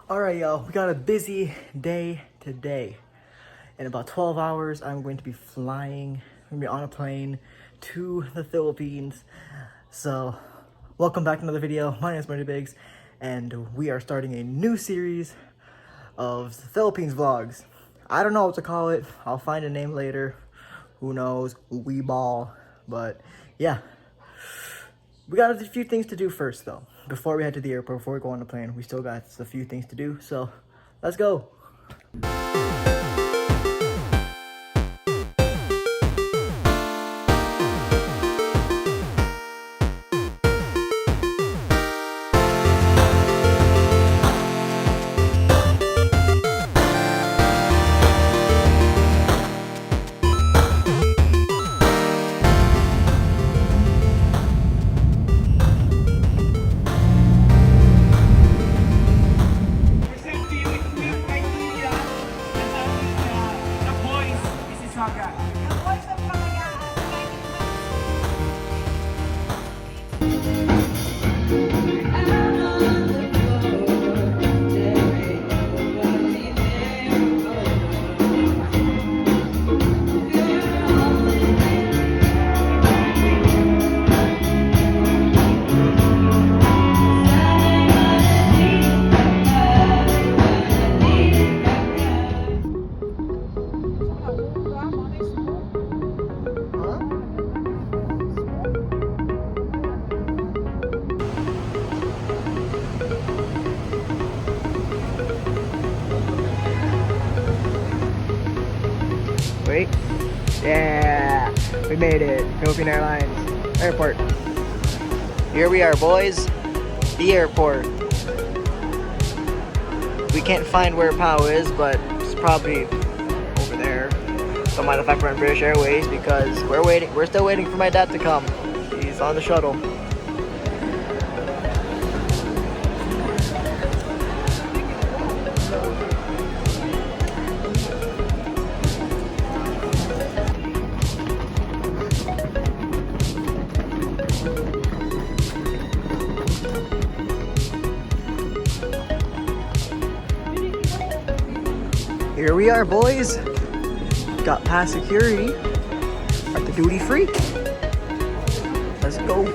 Alright, y'all, we got a busy day today. In about 12 hours, I'm going to be flying, I'm going to be on a plane to the Philippines. So, welcome back to another video. My name is Marty Biggs, and we are starting a new series of Philippines vlogs. I don't know what to call it. I'll find a name later. Who knows? We ball. But, yeah. We got a few things to do first, though. Before we head to the airport, before we go on the plane, we still got a few things to do. So, let's go. Wait. Yeah, we made it. Philippine Airlines Airport. Here we are, boys. The airport. We can't find where Pau is, but it's probably over there. Don't mind the fact we're on British Airways because we're waiting. We're still waiting for my dad to come. He's on the shuttle. Here we are, boys. Got past security at the duty free. Let's go.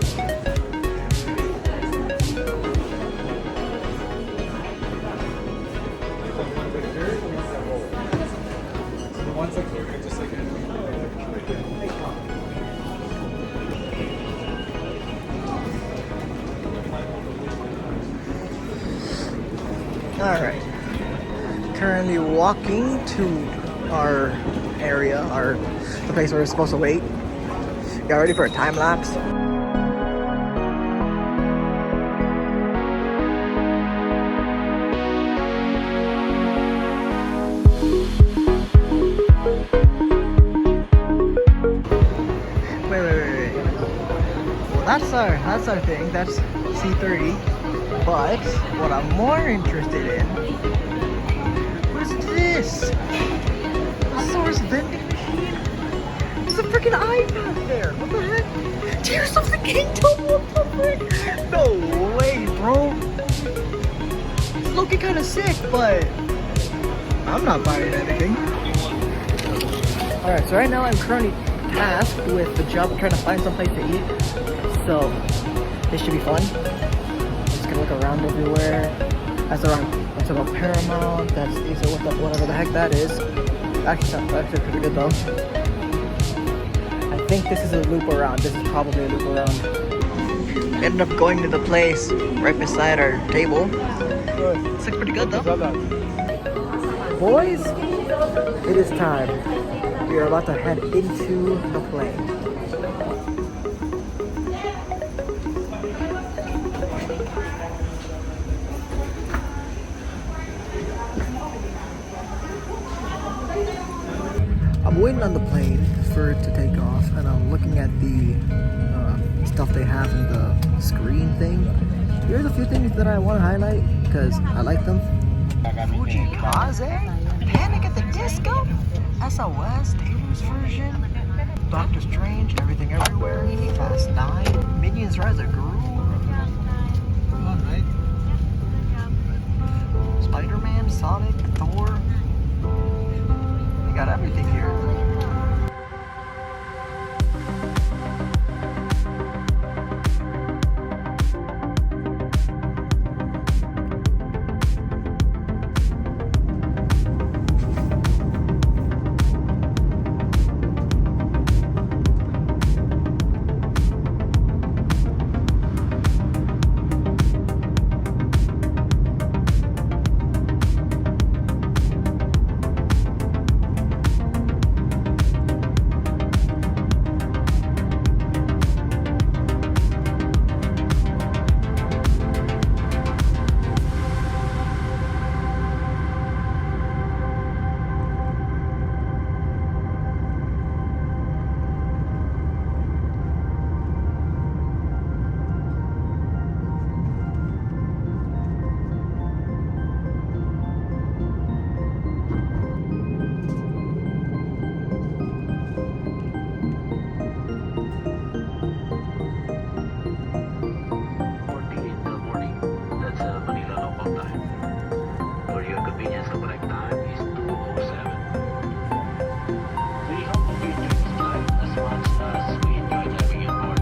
All right. Currently walking to our area, the place where we're supposed to wait. Got ready for a time lapse. Wait. Well, that's our thing. That's C30. But what I'm more interested in. This? A source vending machine? There's a freaking iPad there. What the heck? Tears of the Kingdom? What the frick? No way, bro. It's looking kind of sick, but I'm not buying anything. Alright, so right now I'm currently tasked with the job of trying to find some place to eat. So, this should be fun. Just gonna look around everywhere. That's about Paramount, that's whatever the heck that is. Actually, that's actually pretty good though. I think this is a loop around. This is probably a loop around. Ended up going to the place right beside our table. It's like pretty good though. Boys, it is time. We are about to head into the plane. I'm waiting on the plane for it to take off, and I'm looking at the stuff they have in the screen thing. Here's a few things that I want to highlight because I like them. Fujikaze, Panic at the Disco, SOS, Taylor's version, Doctor Strange, Everything Everywhere, Fast 9, Minions Rise of Gru, Spider Sonic, Thor. They got everything here. Manila local time. For your convenience, the correct time is 2:07. We hope you enjoy this flight as much as we enjoyed having you on board.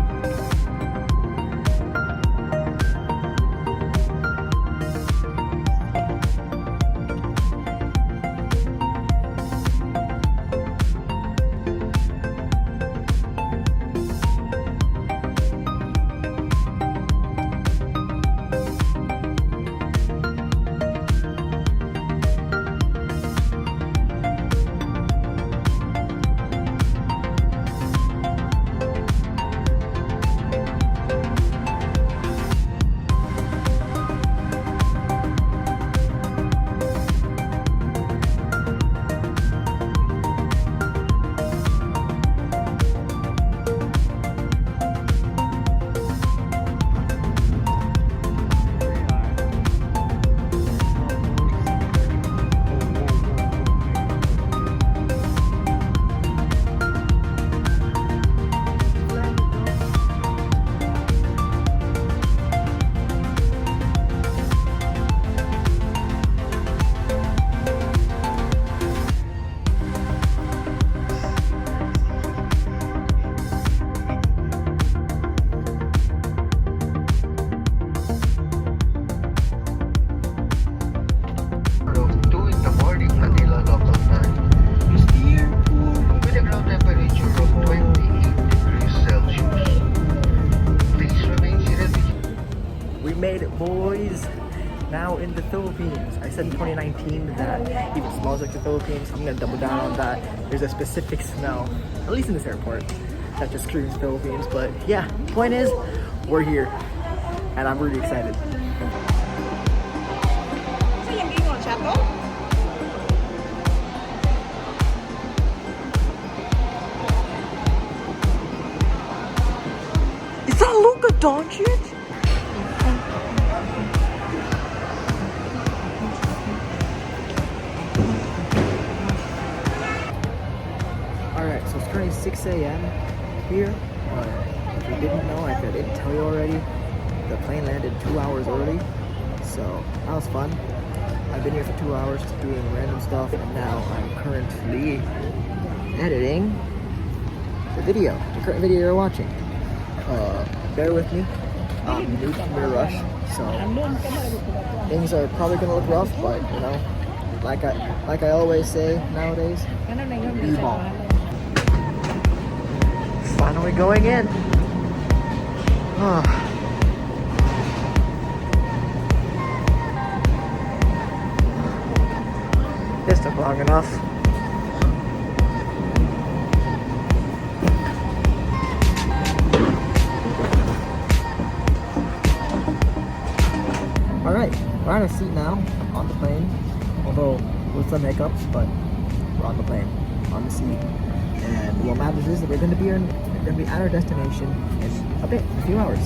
Made it, boys. Now in the Philippines. I said in 2019 that it even smells like the Philippines. I'm gonna double down on that. There's a specific smell, at least in this airport, that just screams Philippines. But yeah, point is, we're here, and I'm really excited. Is that Luka Doncic? Alright, so it's currently 6 a.m. here. If you didn't know, if I didn't tell you already, the plane landed 2 hours early. So that was fun. I've been here for 2 hours just doing random stuff, and now I'm currently editing the video, the current video you're watching. Bear with me. I'm new to the rush, so things are probably gonna look rough, but you know, like I always say nowadays, be ball. Finally going in. This took long enough. Alright, we're on a seat now on the plane, although with some hiccups, but we're on the plane, on the seat. And what matters is that we're going to be at our destination in a few hours.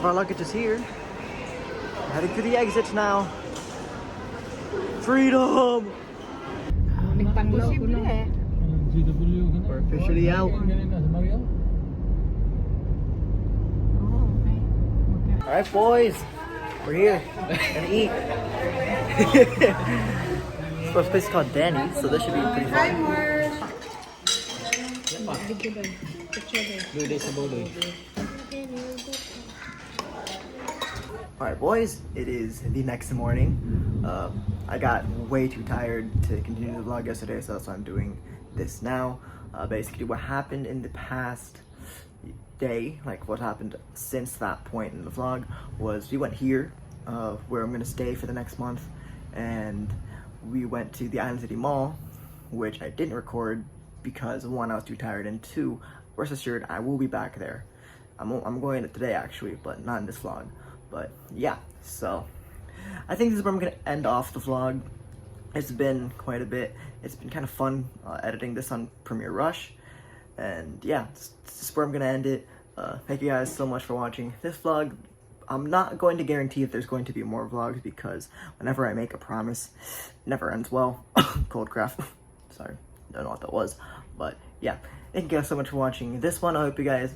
of our luggage is here. Heading to the exits now. Freedom! Panglao ko na. We're officially out. Alright boys, we're here. Gonna eat. This place is called Danny's, so this should be pretty fun. Alright boys, it is the next morning. I got way too tired to continue the vlog yesterday, so that's why I'm doing this now. Basically what happened in the past day, like what happened since that point in the vlog, was we went here, where I'm gonna stay for the next month, and we went to the Island City Mall, which I didn't record because one, I was too tired, and two, rest assured, I will be back there. I'm going today actually, but not in this vlog. But yeah, so I think this is where I'm gonna end off the vlog. It's been quite a bit. It's been kind of fun editing this on Premiere Rush, and yeah, this is where I'm gonna end it. Thank you guys so much for watching this vlog. I'm not going to guarantee if there's going to be more vlogs because whenever I make a promise, it never ends well. Cold craft. Sorry, don't know what that was, but yeah, thank you guys so much for watching this one. I hope you guys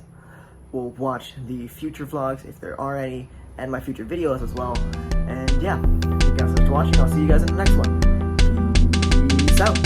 will watch the future vlogs if there are any, and my future videos as well. And yeah, thank you guys so much for watching. I'll see you guys in the next one. Peace out.